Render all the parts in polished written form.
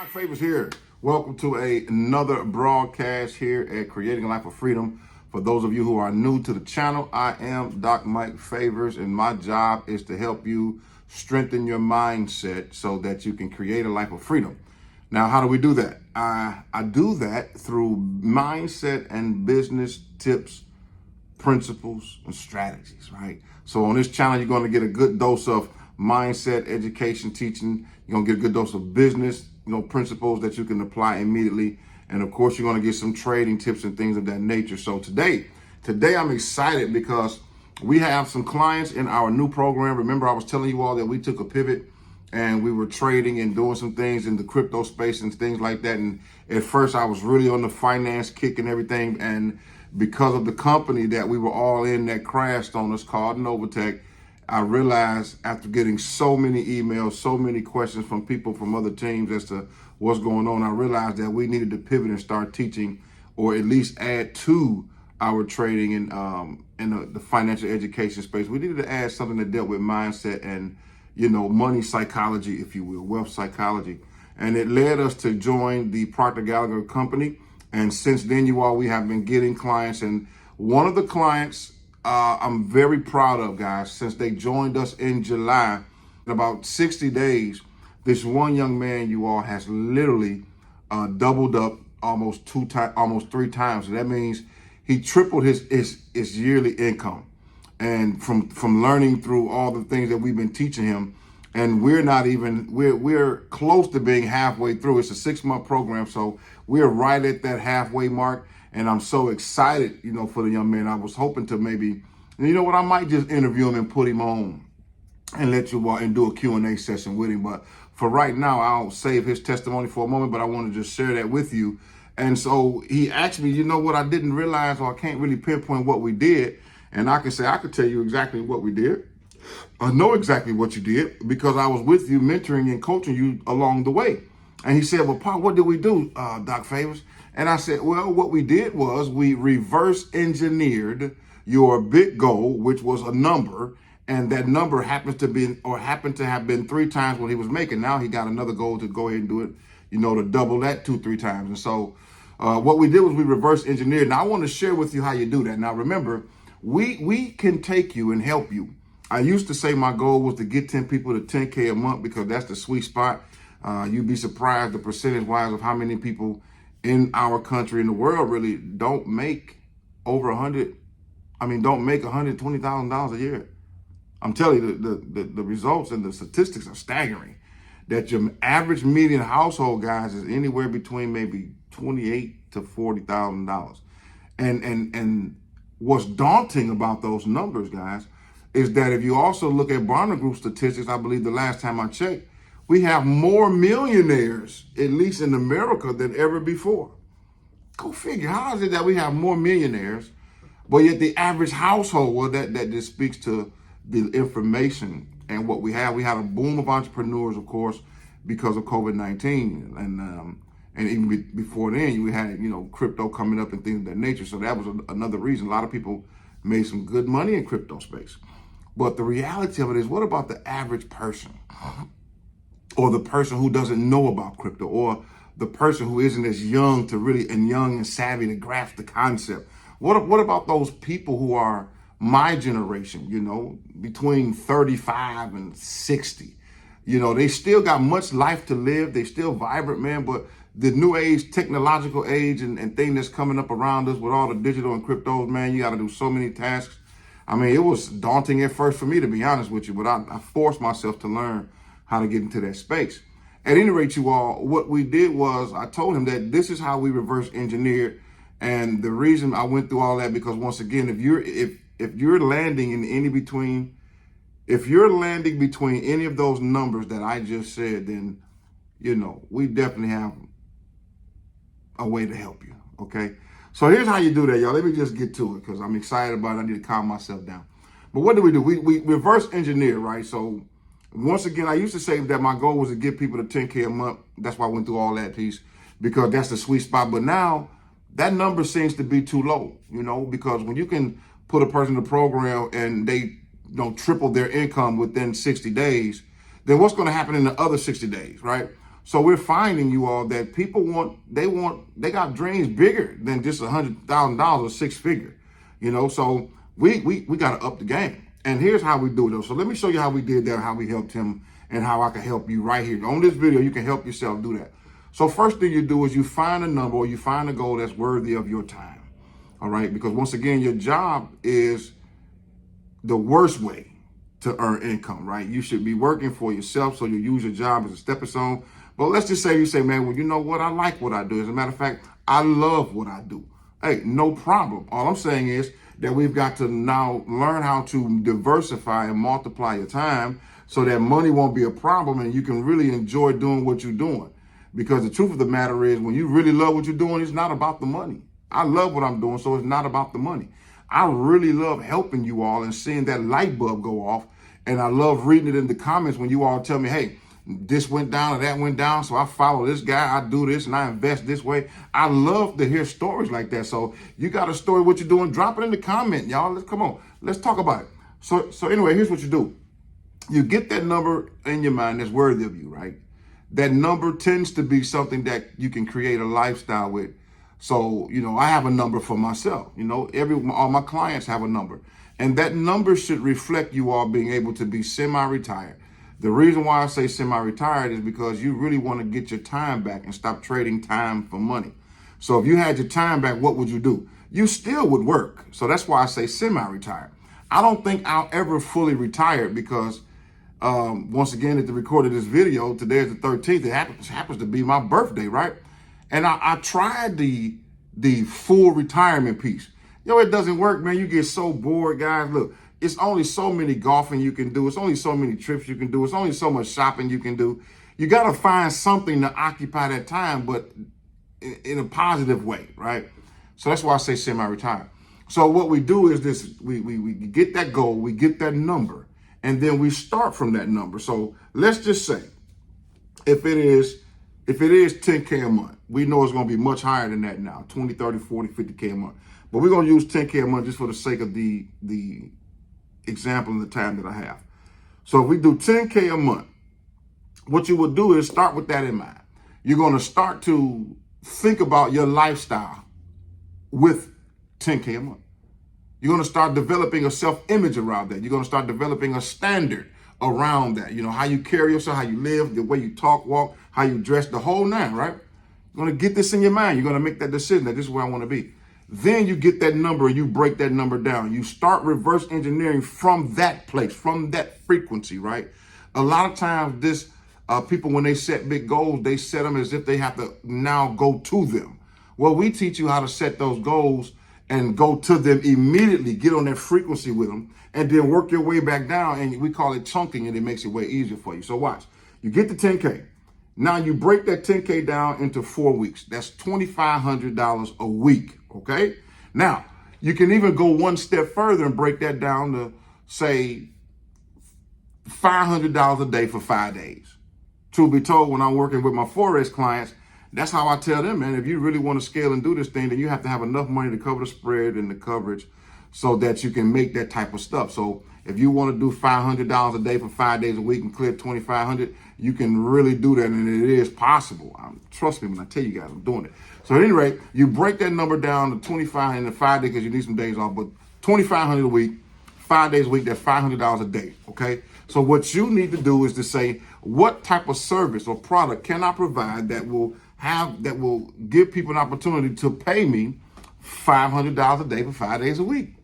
Doc Favors here. Welcome to another broadcast here at Creating a Life of Freedom. For those of you who are new to the channel, I am Doc Mike Favors, and my job is to help you strengthen your mindset so that you can create a life of freedom. Now, how do we do that? I do that through mindset and business tips, principles, and strategies, right? So on this channel, you're going to get a good dose of mindset, education, teaching. You're going to get a good dose of business, principles that you can apply immediately. And of course, you're going to get some trading tips and things of that nature. So today I'm excited because we have some clients in our new program. Remember, I was telling you all that we took a pivot and we were trading and doing some things in the crypto space and things like that. And at first I was really on the finance kick and everything. And because of the company that we were all in that crashed on us called Novatech, I realized after getting so many emails, so many questions from people from other teams as to what's going on, I realized that we needed to pivot and start teaching, or at least add to our trading in the financial education space. We needed to add something that dealt with mindset and, money psychology, if you will, wealth psychology. And it led us to join the Procter Gallagher company. And since then, we have been getting clients. And one of the clients I'm very proud of, guys, since they joined us in July, in about 60 days, this one young man, has literally doubled up almost three times. So that means he tripled his yearly income. And from learning through all the things that we've been teaching him, and we're close to being halfway through. It's a 6-month program, so we're right at that halfway mark. And I'm so excited, for the young man. I was hoping to maybe, I might just interview him and put him on and let you and do a Q&A session with him. But for right now, I'll save his testimony for a moment, but I want to just share that with you. And so he asked me, what I didn't realize, or I can't really pinpoint what we did. And I could tell you exactly what we did. I know exactly what you did because I was with you, mentoring and coaching you along the way. And he said, well, Paul, what did we do, Doc Favors? And I said, well, what we did was we reverse engineered your big goal, which was a number. And that number happened to have been 3 times what he was making. Now he got another goal to go ahead and do it, to double that 2-3 times. And so what we did was we reverse engineered. Now I want to share with you how you do that. Now, remember, we can take you and help you. I used to say my goal was to get 10 people to 10K a month because that's the sweet spot. You'd be surprised the percentage wise of how many people in our country, in the world, really don't make $120,000 a year. I'm telling you, the results and the statistics are staggering. That your average median household, guys, is anywhere between maybe $28,000 to $40,000. And what's daunting about those numbers, guys, is that if you also look at Barna Group statistics, I believe the last time I checked, we have more millionaires, at least in America, than ever before. Go figure. How is it that we have more millionaires, but yet the average household, well, that just speaks to the information and what we have. We had a boom of entrepreneurs, of course, because of COVID-19. And even before then, we had, crypto coming up and things of that nature. So that was another reason. A lot of people made some good money in crypto space. But the reality of it is, what about the average person? Or the person who doesn't know about crypto, or the person who isn't as young and savvy to grasp the concept? What about those people who are my generation, between 35 and 60? They still got much life to live. They still vibrant, man, but the new age, technological age and thing that's coming up around us with all the digital and cryptos, man, you got to do so many tasks. I mean, it was daunting at first for me, to be honest with you, but I forced myself to learn how to get into that space. At any rate, you all, what we did was I told him that this is how we reverse engineered. And the reason I went through all that, because once again, if you're landing between any of those numbers that I just said, then, we definitely have a way to help you. Okay. So here's how you do that, y'all. Let me just get to it because I'm excited about it. I need to calm myself down. But what do? We reverse engineer, right? So once again, I used to say that my goal was to get people to 10K a month. That's why I went through all that piece, because that's the sweet spot. But now that number seems to be too low, because when you can put a person in the program and they triple their income within 60 days, then what's going to happen in the other 60 days, right? So we're finding, you all, that people they got dreams bigger than just $100,000 or six figure, so we got to up the game. And here's how we do it though. So let me show you how we did that, how we helped him, and how I can help you right here. On this video, you can help yourself do that. So first thing you do is you find a number or you find a goal that's worthy of your time. All right. Because once again, your job is the worst way to earn income, right? You should be working for yourself. So you use your job as a stepping stone. But let's just say you say, man, well, you know what? I like what I do. As a matter of fact, I love what I do. Hey, no problem. All I'm saying is that we've got to now learn how to diversify and multiply your time so that money won't be a problem and you can really enjoy doing what you're doing. Because the truth of the matter is, when you really love what you're doing, it's not about the money. I love what I'm doing, so it's not about the money. I really love helping you all and seeing that light bulb go off. And I love reading it in the comments when you all tell me, hey, this went down or that went down, so I follow this guy, I do this, and I invest this way. I love to hear stories like that. So you got a story, what you're doing, drop it in the comment, y'all. Come on, let's talk about it. So anyway, here's what you do. You get that number in your mind that's worthy of you, right? That number tends to be something that you can create a lifestyle with. So, I have a number for myself. All my clients have a number. And that number should reflect you all being able to be semi-retired. The reason why I say semi-retired is because you really want to get your time back and stop trading time for money. So if you had your time back, what would you do? You still would work. So that's why I say semi-retired. I don't think I'll ever fully retire because once again, at the record of this video, today is the 13th. It happens to be my birthday, right? And I tried the full retirement piece. It doesn't work, man. You get so bored, guys. Look, it's only so many golfing you can do. It's only so many trips you can do. It's only so much shopping you can do. You got to find something to occupy that time, but in a positive way, right? So that's why I say semi-retired. So what we do is this: we get that goal, we get that number, and then we start from that number. So let's just say if it is 10K a month, we know it's going to be much higher than that now, 20, 30, 40, 50K a month. But we're going to use 10K a month just for the sake of the example and the time that I have. So if we do 10K a month, what you would do is start with that in mind. You're going to start to think about your lifestyle with 10K a month. You're going to start developing a self-image around that. You're going to start developing a standard around that. How you carry yourself, how you live, the way you talk, walk, how you dress, the whole nine, right? You're going to get this in your mind. You're going to make that decision that this is where I want to be. Then you get that number and you break that number down. You start reverse engineering from that place, from that frequency, right? A lot of times people, when they set big goals, they set them as if they have to now go to them. Well, we teach you how to set those goals and go to them immediately, get on that frequency with them, and then work your way back down. And we call it chunking, and it makes it way easier for you. So watch, you get to 10K. Now you break that 10K down into 4 weeks. That's $2,500 a week, okay? Now, you can even go one step further and break that down to, say, $500 a day for 5 days. Truth be told, when I'm working with my Forex clients, that's how I tell them, man, if you really want to scale and do this thing, then you have to have enough money to cover the spread and the coverage so that you can make that type of stuff. So if you want to do $500 a day for 5 days a week and clear $2,500, you can really do that, and it is possible. Trust me when I tell you guys, I'm doing it. So at any rate, you break that number down to 25 in 5 days because you need some days off, but $2,500 a week, 5 days a week, that's $500 a day, okay? So what you need to do is to say, what type of service or product can I provide that will give people an opportunity to pay me $500 a day for 5 days a week?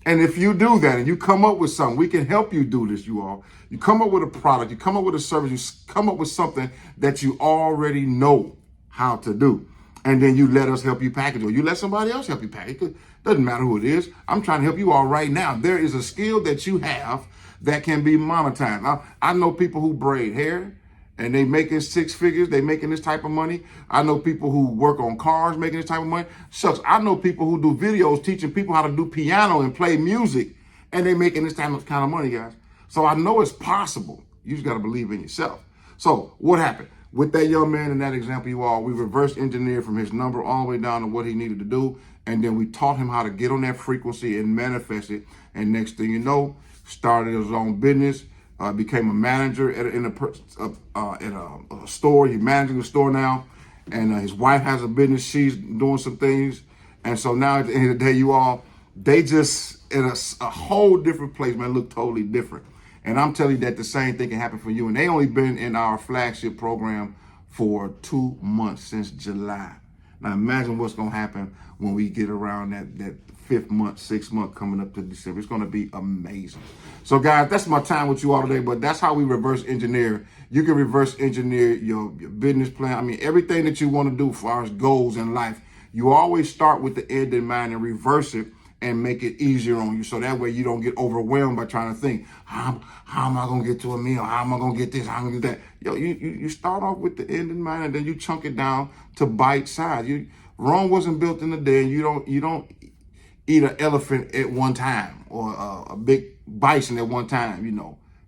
And if you do that and you come up with something, we can help you do this, you all. You come up with a product, you come up with a service, you come up with something that you already know how to do. And then you let us help you package it, or you let somebody else help you package it. Doesn't matter who it is. I'm trying to help you all right now. There is a skill that you have that can be monetized. I know people who braid hair, and they making six figures, they making this type of money. I know people who work on cars making this type of money. Shucks, I know people who do videos teaching people how to do piano and play music, and they making this type of kind of money, guys. So I know it's possible. You just got to believe in yourself. So what happened? With that young man in that example, you all, we reverse engineered from his number all the way down to what he needed to do. And then we taught him how to get on that frequency and manifest it. And next thing you know, started his own business, became a manager at a store. He's managing the store now, and his wife has a business. She's doing some things, and so now at the end of the day, you all, they just in a whole different place, man. Look totally different. And I'm telling you that the same thing can happen for you. And they only been in our flagship program for 2 months, since July. Now imagine what's gonna happen when we get around that 5th month, 6th month coming up to December. It's gonna be amazing. So guys, that's my time with you all today, but that's how we reverse engineer. You can reverse engineer your business plan. I mean, everything that you wanna do as far as goals in life, you always start with the end in mind and reverse it and make it easier on you. So that way you don't get overwhelmed by trying to think, how am I gonna get to a meal? How am I gonna get this? How am I gonna get that? Yo, you start off with the end in mind, and then you chunk it down to bite size. Rome wasn't built in a day, and you don't eat an elephant at one time, or a big bison at one time.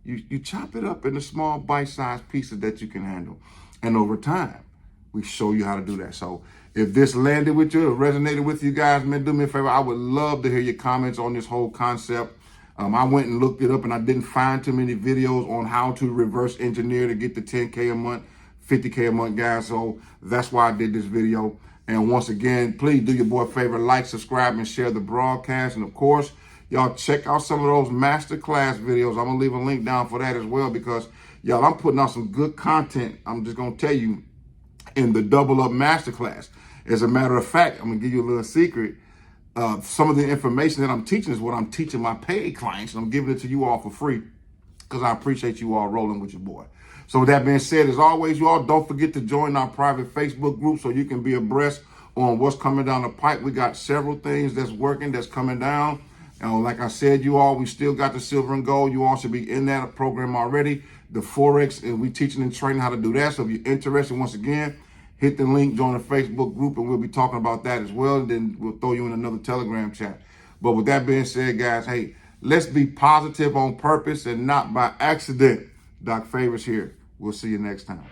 You chop it up into small bite-sized pieces that you can handle. And over time, we show you how to do that. So if this landed with you, or resonated with you guys, man, do me a favor. I would love to hear your comments on this whole concept. I went and looked it up, and I didn't find too many videos on how to reverse engineer to get the 10K a month, 50K a month, guys. So that's why I did this video. And once again, please do your boy a favor, like, subscribe, and share the broadcast. And of course, y'all check out some of those masterclass videos. I'm gonna leave a link down for that as well, because y'all, I'm putting out some good content. I'm just gonna tell you, in the Double Up Masterclass. As a matter of fact, I'm gonna give you a little secret. Some of the information that I'm teaching is what I'm teaching my paid clients, and I'm giving it to you all for free because I appreciate you all rolling with your boy. So with that being said, as always, you all don't forget to join our private Facebook group so you can be abreast on what's coming down the pipe. We got several things that's working, that's coming down. And like I said, you all, we still got the silver and gold. You all should be in that program already. The Forex, and we teaching and training how to do that. So if you're interested, once again, hit the link, join the Facebook group, and we'll be talking about that as well. And then we'll throw you in another Telegram chat. But with that being said, guys, hey, let's be positive on purpose and not by accident. Doc Favors here. We'll see you next time.